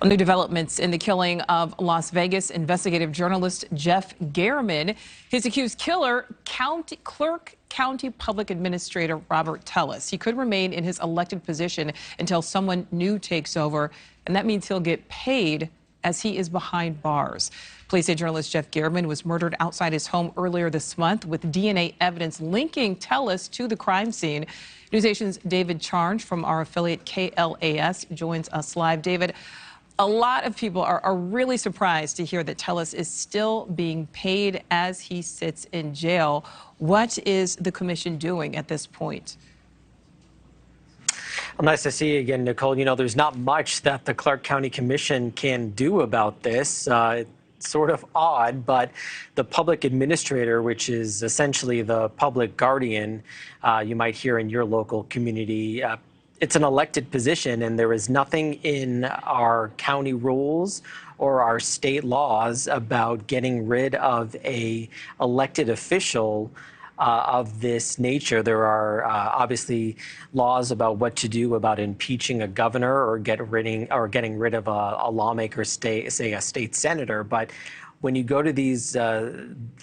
New developments in the killing of Las Vegas investigative journalist Jeff German. His accused killer, Clark County Public Administrator Robert Tellis. He could remain in his elected position until someone new takes over, and that means he'll get paid as he is behind bars. Police say journalist Jeff German was murdered outside his home earlier this month with DNA evidence linking Tellis to the crime scene. NewsNation's David Charge from our affiliate KLAS joins us live. David, a lot of people are really surprised to hear that Tellis is still being paid as he sits in jail. What is the commission doing at this point? Well, nice to see you again, Nichole. You know, there's not much that the Clark County Commission can do about this. It's sort of odd, but the public administrator, which is essentially the public guardian, you might hear in your local community, it's an elected position, and there is nothing in our county rules or our state laws about getting rid of a elected official of this nature. There are obviously laws about what to do about impeaching a governor or getting rid of a lawmaker, say a state senator. But when you go to these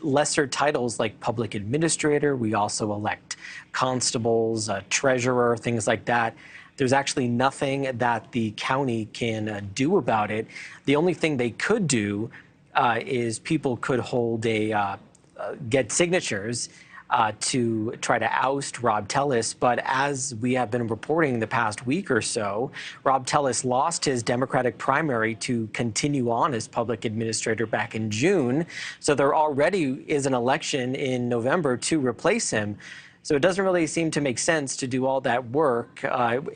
lesser titles like public administrator, we also elect constables, treasurer, things like that. There's actually nothing that the county can do about it. The only thing they could do is people could hold get signatures to try to oust Rob Tellis. But as we have been reporting the past week or so, Rob Tellis lost his Democratic primary to continue on as public administrator back in June. So there already is an election in November to replace him. So it doesn't really seem to make sense to do all that work,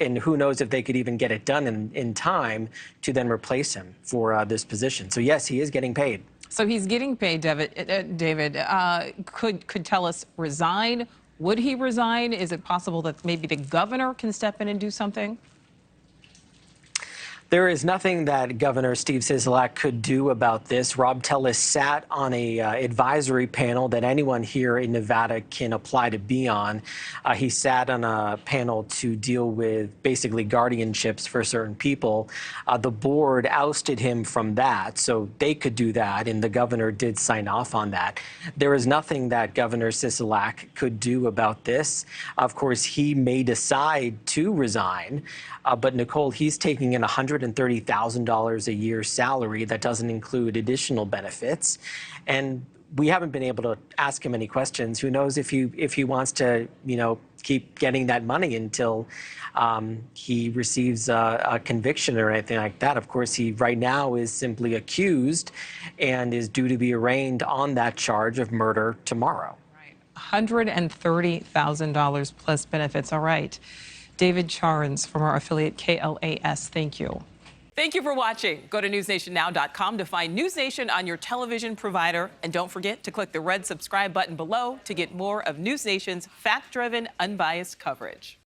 and who knows if they could even get it done in time to then replace him for this position. So yes, he is getting paid. So he's getting paid, David. Could Tellis resign? Would he resign? Is it possible that maybe the governor can step in and do something? There is nothing that Governor Steve Sisolak could do about this. Rob Tellis sat on a advisory panel that anyone here in Nevada can apply to be on. He sat on a panel to deal with basically guardianships for certain people. The board ousted him from that, so they could do that, and the governor did sign off on that. There is nothing that Governor Sisolak could do about this. Of course, he may decide to resign, but Nichole, he's taking in $130,000 a year salary. That doesn't include additional benefits. And we haven't been able to ask him any questions. Who knows if he wants to, keep getting that money until he receives a conviction or anything like that. Of course, he right now is simply accused and is due to be arraigned on that charge of murder tomorrow. Right. $130,000 plus benefits. All right. David Charns from our affiliate KLAS, thank you. Thank you for watching. Go to newsnationnow.com to find NewsNation on your television provider. And don't forget to click the red subscribe button below to get more of NewsNation's fact-driven, unbiased coverage.